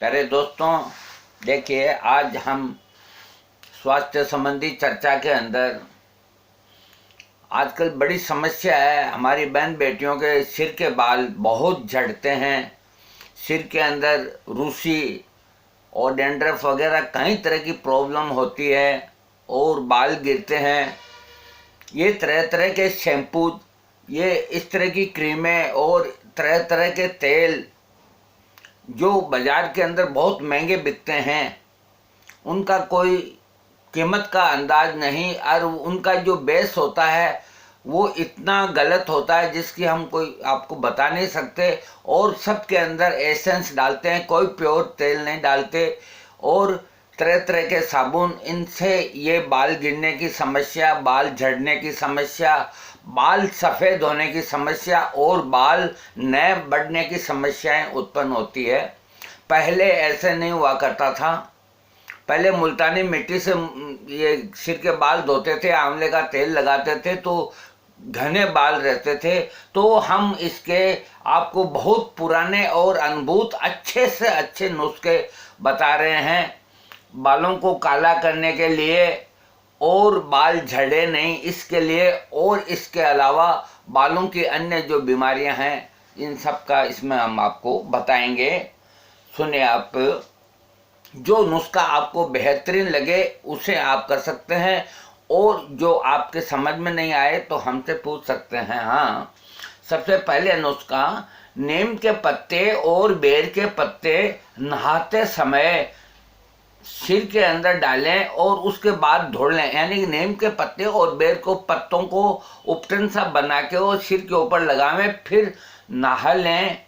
प्यारे दोस्तों, देखिए आज हम स्वास्थ्य संबंधी चर्चा के अंदर आजकल बड़ी समस्या है। हमारी बहन बेटियों के सिर के बाल बहुत झड़ते हैं। सिर के अंदर रूसी और डैंड्रफ वगैरह कई तरह की प्रॉब्लम होती है और बाल गिरते हैं। ये तरह तरह के शैम्पू, ये इस तरह की क्रीमें और तरह तरह के तेल जो बाज़ार के अंदर बहुत महंगे बिकते हैं, उनका कोई कीमत का अंदाज नहीं और उनका जो बेस होता है वो इतना गलत होता है जिसकी हम कोई आपको बता नहीं सकते। और सबके अंदर एसेंस डालते हैं, कोई प्योर तेल नहीं डालते और तरह तरह के साबुन। इनसे ये बाल गिरने की समस्या, बाल झड़ने की समस्या, बाल सफ़ेद होने की समस्या और बाल नए बढ़ने की समस्याएं उत्पन्न होती है। पहले ऐसे नहीं हुआ करता था। पहले मुल्तानी मिट्टी से ये सिर के बाल धोते थे, आंवले का तेल लगाते थे तो घने बाल रहते थे। तो हम इसके आपको बहुत पुराने और अनुभूत अच्छे से अच्छे नुस्खे बता रहे हैं बालों को काला करने के लिए और बाल झड़े नहीं इसके लिए। और इसके अलावा बालों की अन्य जो बीमारियां हैं इन सब का इसमें हम आपको बताएंगे। सुनिए, आप जो नुस्खा आपको बेहतरीन लगे उसे आप कर सकते हैं और जो आपके समझ में नहीं आए तो हमसे पूछ सकते हैं। हाँ, सबसे पहले नुस्खा, नीम के पत्ते और बेर के पत्ते नहाते समय सिर के अंदर डालें और उसके बाद धो लें। यानी कि नीम के पत्ते और बेर को पत्तों को उपटन सा बना के और सिर के ऊपर लगावें, फिर नहा लें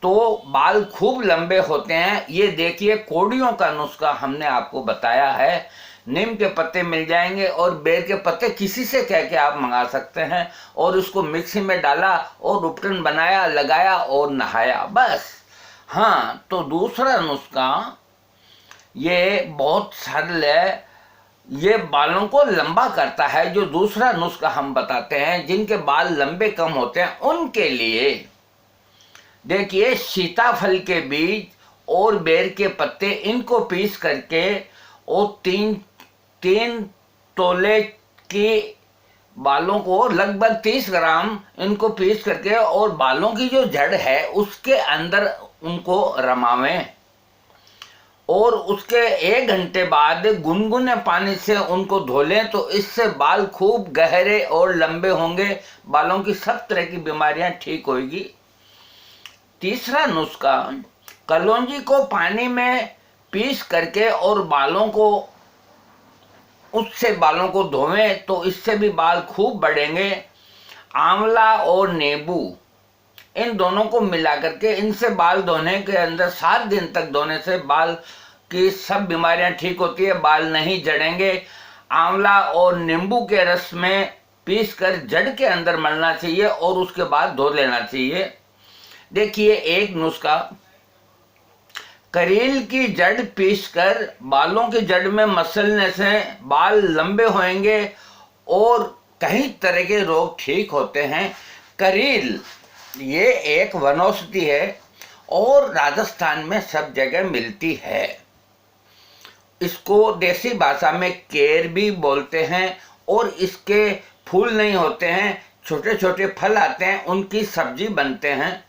तो बाल खूब लंबे होते हैं। ये देखिए, कोड़ियों का नुस्खा हमने आपको बताया है। नीम के पत्ते मिल जाएंगे और बेर के पत्ते किसी से कह के आप मंगा सकते हैं और उसको मिक्सी में डाला और उपटन बनाया, लगाया और नहाया, बस। हाँ, तो दूसरा नुस्खा ये बहुत सरल है, ये बालों को लंबा करता है। जो दूसरा नुस्खा हम बताते हैं जिनके बाल लंबे कम होते हैं उनके लिए, देखिए, सीताफल के बीज और बेर के पत्ते इनको पीस करके और तीन तोले के बालों को, लगभग 30 ग्राम इनको पीस करके और बालों की जो जड़ है उसके अंदर उनको रमावें और उसके 1 घंटे बाद गुनगुने पानी से उनको धो लें। तो इससे बाल खूब गहरे और लंबे होंगे, बालों की सब तरह की बीमारियां ठीक होगी। तीसरा नुस्खा, कलौंजी को पानी में पीस करके और बालों को, उससे बालों को धोवें तो इससे भी बाल खूब बढ़ेंगे। आंवला और नींबू, इन दोनों को मिला करके इनसे बाल धोने के अंदर 7 दिन तक धोने से बाल की सब बीमारियां ठीक होती है, बाल नहीं झड़ेंगे। आंवला और नींबू के रस में पीस कर जड़ के अंदर मलना चाहिए और उसके बाद धो लेना चाहिए। देखिए, एक नुस्खा, करील की जड़ पीसकर बालों की जड़ में मसलने से बाल लंबे होंगे और कई तरह के रोग ठीक होते हैं। करील ये एक वनौषधि है और राजस्थान में सब जगह मिलती है। इसको देसी भाषा में केर भी बोलते हैं और इसके फूल नहीं होते हैं, छोटे छोटे फल आते हैं, उनकी सब्जी बनते हैं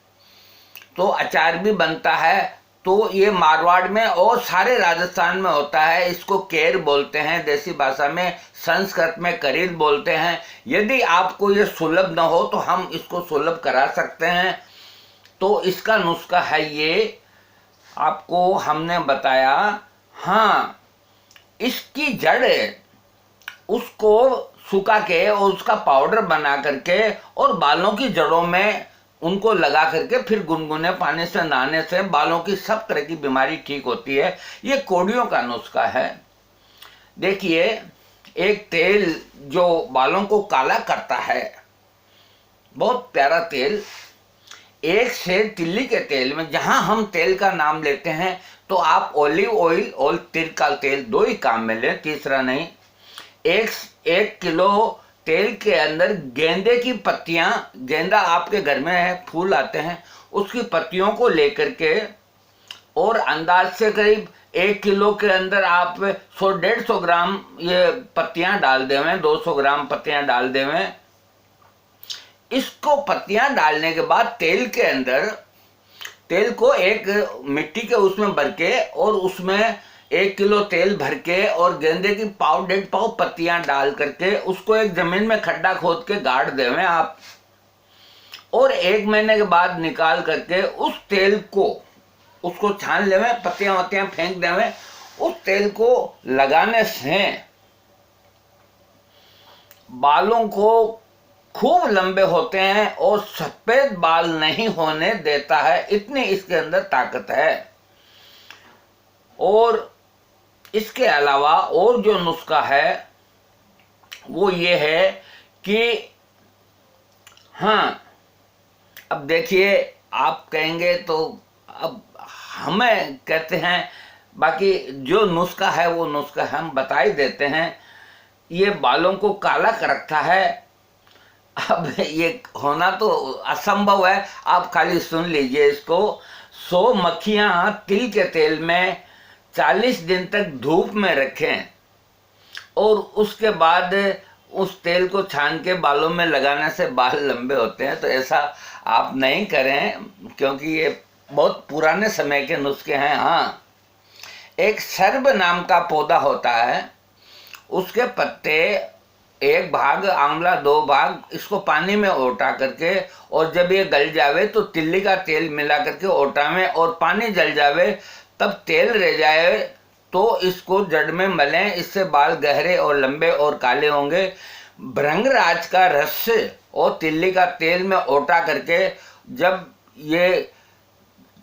तो अचार भी बनता है। तो ये मारवाड़ में और सारे राजस्थान में होता है। इसको केर बोलते हैं देसी भाषा में, संस्कृत में करील बोलते हैं। यदि आपको ये सुलभ न हो तो हम इसको सुलभ करा सकते हैं। तो इसका नुस्खा है ये, आपको हमने बताया। हाँ, इसकी जड़ उसको सुखा के और उसका पाउडर बना करके और बालों की जड़ों में उनको लगा करके फिर गुनगुने पानी से नहाने से बालों की सब तरह की बीमारी ठीक होती है। ये कोड़ियों का नुस्खा है। देखिए, एक तेल जो बालों को काला करता है, बहुत प्यारा तेल, एक शेर तिल्ली के तेल में, जहां हम तेल का नाम लेते हैं तो आप ऑलिव ऑयल और तिल का तेल, 2 ही काम में लें, तीसरा नहीं। 1 किलो तेल के अंदर गेंदे की पत्तियां, गेंदा आपके घर में है, फूल आते हैं, उसकी पत्तियों को लेकर के और अंदाज से करीब 1 किलो के अंदर आप 100-150 ग्राम ये पत्तियां डाल देवें, 200 ग्राम पत्तियां डाल देवें। इसको पत्तियां डालने के बाद तेल के अंदर, तेल को एक मिट्टी के उसमें भर के और उसमें 1 किलो तेल भर के और गेंदे की 1.5 पाव पत्तियां डाल करके उसको एक जमीन में खड्डा खोद के गाड़ देवें आप। और 1 महीने के बाद निकाल करके उस तेल को, उसको छान लेवें, पत्तियां वत्तियां फेंक देवें। उस तेल को लगाने से बालों को खूब लंबे होते हैं और सफेद बाल नहीं होने देता है, इतनी इसके अंदर ताकत है। और इसके अलावा और जो नुस्खा है वो ये है कि हाँ, अब देखिए, आप कहेंगे तो अब हमें कहते हैं, बाकी जो नुस्खा है वो नुस्खा हम बता ही देते हैं। ये बालों को काला कर रखा है। अब ये होना तो असंभव है, आप खाली सुन लीजिए इसको। 100 मक्खियां तिल के तेल में 40 दिन तक धूप में रखें और उसके बाद उस तेल को छान के बालों में लगाने से बाल लंबे होते हैं। तो ऐसा आप नहीं करें, क्योंकि ये बहुत पुराने समय के नुस्खे हैं। हाँ, एक सर्ब नाम का पौधा होता है, उसके पत्ते 1 भाग, आंवला 2 भाग, इसको पानी में ओटा करके और जब ये गल जावे तो तिल्ली का तेल मिला करके ओटा में, और पानी जल जावे तब तेल रह जाए तो इसको जड़ में मलें। इससे बाल गहरे और लंबे और काले होंगे। भृंगराज का रस और तिल्ली का तेल में ओटा करके जब ये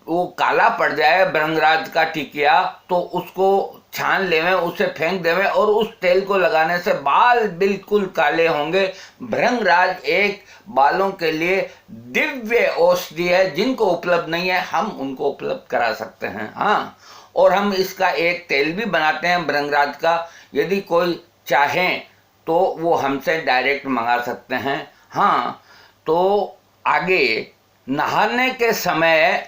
वो काला पड़ जाए भृंगराज का टिकिया, तो उसको छान लेवें, उसे फेंक देवें और उस तेल को लगाने से बाल बिल्कुल काले होंगे। भृंगराज एक बालों के लिए दिव्य औषधि है। जिनको उपलब्ध नहीं है हम उनको उपलब्ध करा सकते हैं। हाँ, और हम इसका एक तेल भी बनाते हैं भृंगराज का। यदि कोई चाहें तो वो हमसे डायरेक्ट मंगा सकते हैं। हाँ, तो आगे नहाने के समय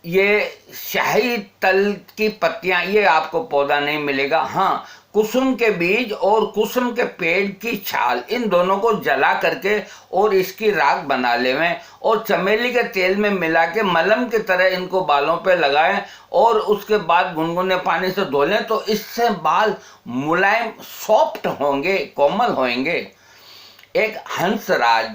ये शाही तल की पत्तियां, ये आपको पौधा नहीं मिलेगा। हाँ, कुसुम के बीज और कुसुम के पेड़ की छाल, इन दोनों को जला करके और इसकी राख बना लेवें और चमेली के तेल में मिला के मलहम की तरह इनको बालों पे लगाएं और उसके बाद गुनगुने पानी से धो लें। तो इससे बाल मुलायम, सॉफ्ट होंगे, कोमल होंगे। एक हंसराज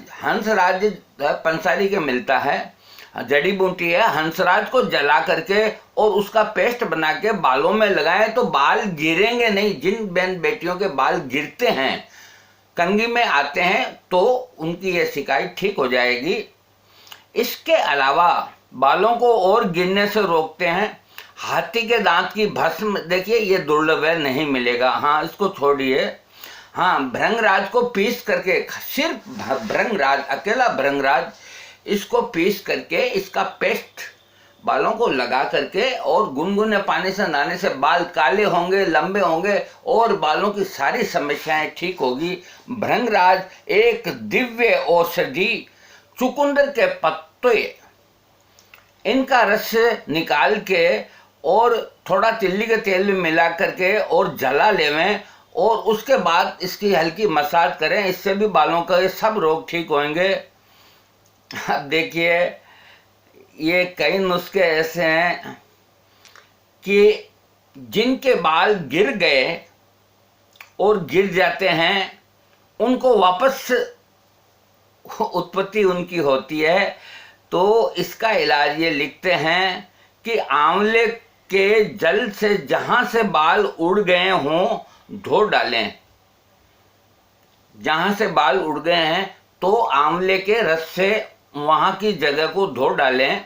पंसारी के मिलता है, जड़ी बूटी है। हंसराज को जला करके और उसका पेस्ट बना के बालों में लगाएं तो बाल गिरेंगे नहीं। जिन बहन बेटियों के बाल गिरते हैं, कंघी में आते हैं, तो उनकी ये शिकायत ठीक हो जाएगी। इसके अलावा बालों को और गिरने से रोकते हैं हाथी के दांत की भस्म। देखिए, ये दुर्लभ है, नहीं मिलेगा। हाँ, इसको छोड़िए। हाँ, भृंगराज को पीस करके, सिर्फ भृंगराज, अकेला भृंगराज, इसको पीस करके इसका पेस्ट बालों को लगा करके और गुनगुने पानी से नहाने से बाल काले होंगे, लंबे होंगे और बालों की सारी समस्याएं ठीक होगी। भृंगराज एक दिव्य औषधि। चुकंदर के पत्ते, इनका रस निकाल के और थोड़ा तिल्ली के तेल में मिला करके और जला लेवें और उसके बाद इसकी हल्की मसाज करें। इससे भी बालों का ये सब रोग ठीक होंगे। अब देखिए, ये कई नुस्खे ऐसे हैं कि जिनके बाल गिर गए और गिर जाते हैं, उनको वापस उत्पत्ति उनकी होती है। तो इसका इलाज ये लिखते हैं कि आंवले के जल से जहां से बाल उड़ गए हों धो डालें। जहां से बाल उड़ गए हैं तो आंवले के रस से वहां की जगह को धो डालें।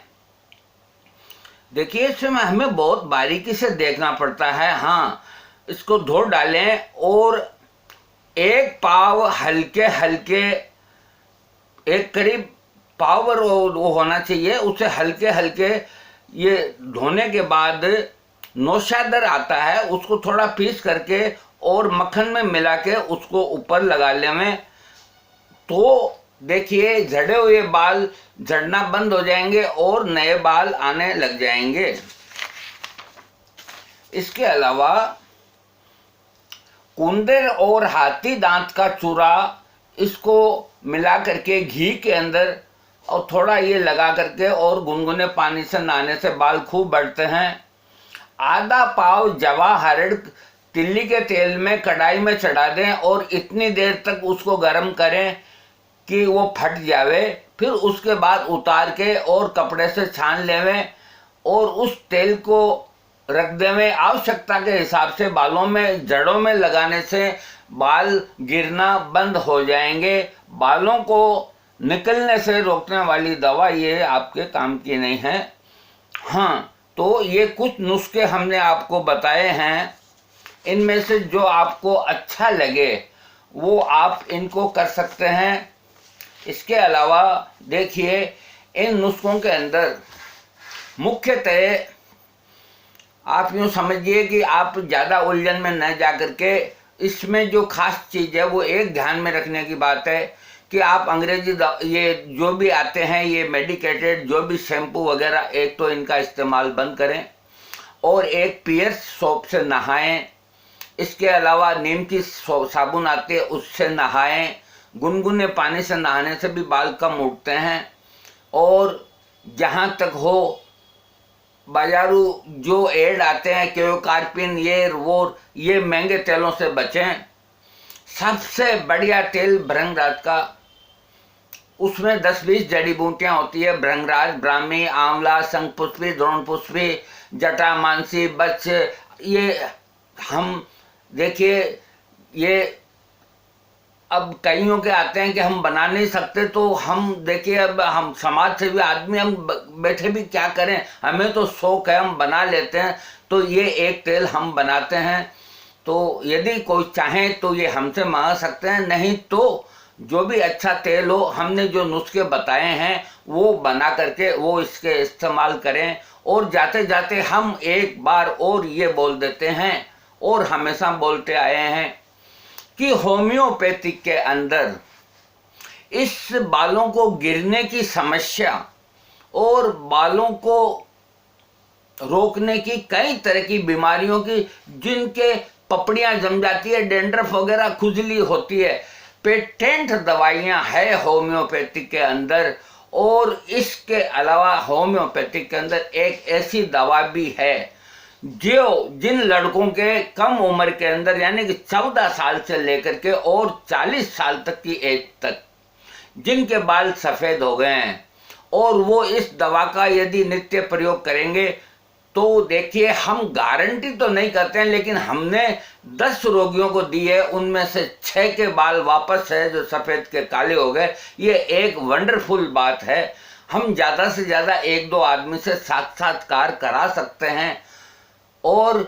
देखिए, इसमें हमें बहुत बारीकी से देखना पड़ता है। हाँ, इसको धो डालें और 1 पाव हल्के हल्के, एक करीब पाव वो होना चाहिए, उसे हल्के हल्के ये धोने के बाद नौशादर आता है, उसको थोड़ा पीस करके और मक्खन में मिला के उसको ऊपर लगा लें। तो देखिए झड़े हुए बाल झड़ना बंद हो जाएंगे और नए बाल आने लग जाएंगे। इसके अलावा कुंदर और हाथी दांत का चूरा, इसको मिला करके घी के अंदर और थोड़ा ये लगा करके और गुनगुने पानी से नहाने से बाल खूब बढ़ते हैं। आधा पाव जवाहर तिल्ली के तेल में कढ़ाई में चढ़ा दें और इतनी देर तक उसको गर्म करें कि वो फट जावे, फिर उसके बाद उतार के और कपड़े से छान लेवें और उस तेल को रख देवें। आवश्यकता के हिसाब से बालों में जड़ों में लगाने से बाल गिरना बंद हो जाएंगे। बालों को निकलने से रोकने वाली दवा ये आपके काम की नहीं है। हाँ, तो ये कुछ नुस्खे हमने आपको बताए हैं, इनमें से जो आपको अच्छा लगे वो आप इनको कर सकते हैं। इसके अलावा देखिए, इन नुस्खों के अंदर मुख्यतः आप यूँ समझिए कि आप ज़्यादा उलझन में न जा करके इसमें जो खास चीज़ है वो एक ध्यान में रखने की बात है कि आप अंग्रेजी ये जो भी आते हैं ये मेडिकेटेड जो भी शैम्पू वगैरह, एक तो इनका इस्तेमाल बंद करें और एक पियर्स सोप से नहाएं। इसके अलावा नीम की साबुन आती है उससे नहाएं। गुनगुने पानी से नहाने से भी बाल कम उठते हैं। और जहाँ तक हो, बाजारू जो एड आते हैं क्योकार्पिन ये वो, ये महंगे तेलों से बचें। सबसे बढ़िया तेल भृंगराज का, उसमें 10-20 जड़ी बूटियाँ होती है। भृंगराज, ब्राह्मी, आंवला, शंखपुष्पी, द्रोणपुष्पी, जटामानसी, बच्च, ये हम देखिए, ये अब कईयों के आते हैं कि हम बना नहीं सकते, तो हम देखिए, अब हम समाज सेवी आदमी, हम बैठे भी क्या करें, हमें तो शौक है, हम बना लेते हैं। तो ये एक तेल हम बनाते हैं, तो यदि कोई चाहे तो ये हमसे मंगा सकते हैं, नहीं तो जो भी अच्छा तेल हो, हमने जो नुस्खे बताए हैं वो बना करके वो इसके इस्तेमाल करें। और जाते जाते हम एक बार और ये बोल देते हैं और हमेशा बोलते आए हैं कि होम्योपैथिक के अंदर इस बालों को गिरने की समस्या और बालों को रोकने की कई तरह की बीमारियों की, जिनके पपड़ियां जम जाती है, डेंड्रफ वगैरह, खुजली होती है, पेटेंट दवाइयां है होम्योपैथिक के अंदर। और इसके अलावा होम्योपैथिक के अंदर एक ऐसी दवा भी है जो जिन लड़कों के कम उम्र के अंदर, यानी कि 14 साल से लेकर के और 40 साल तक की एज तक, जिनके बाल सफ़ेद हो गए हैं और वो इस दवा का यदि नित्य प्रयोग करेंगे तो देखिए, हम गारंटी तो नहीं करते हैं, लेकिन हमने 10 रोगियों को दी है, उनमें से 6 के बाल वापस है जो सफ़ेद के काले हो गए। ये एक वंडरफुल बात है। हम ज़्यादा से ज़्यादा 1-2 आदमी से साक्षात्कार करा सकते हैं और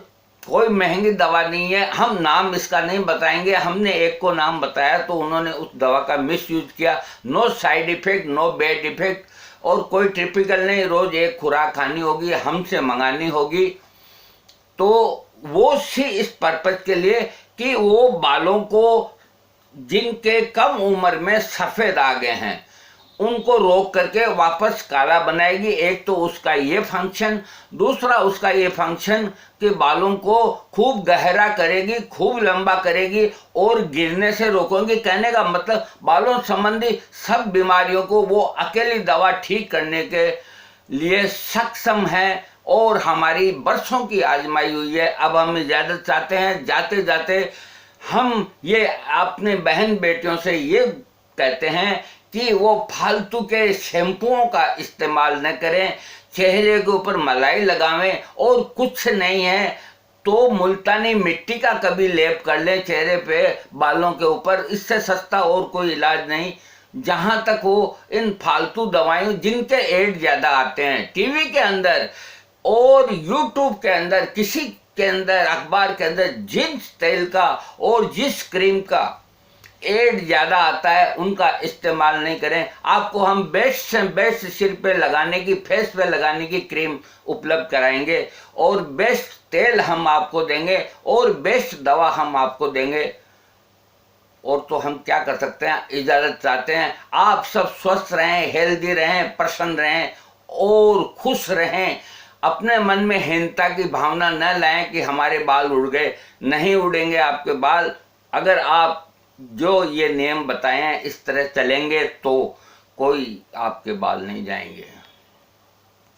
कोई महंगी दवा नहीं है। हम नाम इसका नहीं बताएंगे, हमने एक को नाम बताया तो उन्होंने उस दवा का मिस यूज किया। No side effect, no bad effect, और कोई टिपिकल नहीं, रोज एक खुराक खानी होगी, हमसे मंगानी होगी। तो वो सी इस पर्पज के लिए कि वो बालों को जिनके कम उम्र में सफ़ेद आ गए हैं उनको रोक करके वापस काला बनाएगी। एक तो उसका ये फंक्शन, दूसरा उसका ये फंक्शन कि बालों को खूब गहरा करेगी, खूब लंबा करेगी और गिरने से रोकेगी। कहने का मतलब बालों संबंधी सब बीमारियों को वो अकेली दवा ठीक करने के लिए सक्षम है और हमारी बरसों की आजमाई हुई है। अब हम इजाज़त चाहते हैं, जाते जाते हम ये अपने बहन बेटियों से ये कहते हैं कि वो फालतू के शैम्पुओं का इस्तेमाल न करें, चेहरे के ऊपर मलाई लगावें और कुछ नहीं है तो मुल्तानी मिट्टी का कभी लेप कर लें चेहरे पे, बालों के ऊपर। इससे सस्ता और कोई इलाज नहीं। जहाँ तक वो इन फालतू दवाइयों जिनके एड ज़्यादा आते हैं टीवी के अंदर और यूट्यूब के अंदर, किसी के अंदर, अखबार के अंदर, जिस तेल का और जिस क्रीम का एड ज़्यादा आता है उनका इस्तेमाल नहीं करें। आपको हम बेस्ट से बेस्ट सिर पे लगाने की, फेस पे लगाने की क्रीम उपलब्ध कराएंगे और बेस्ट तेल हम आपको देंगे और बेस्ट दवा हम आपको देंगे। और तो हम क्या कर सकते हैं, इजाज़त चाहते हैं। आप सब स्वस्थ रहें, हेल्दी रहें, प्रसन्न रहें और खुश रहें। अपने मन में हीनता की भावना न लाएं कि हमारे बाल उड़ गए। नहीं उड़ेंगे आपके बाल। अगर आप जो ये नियम बताए हैं इस तरह चलेंगे तो कोई आपके बाल नहीं जाएंगे।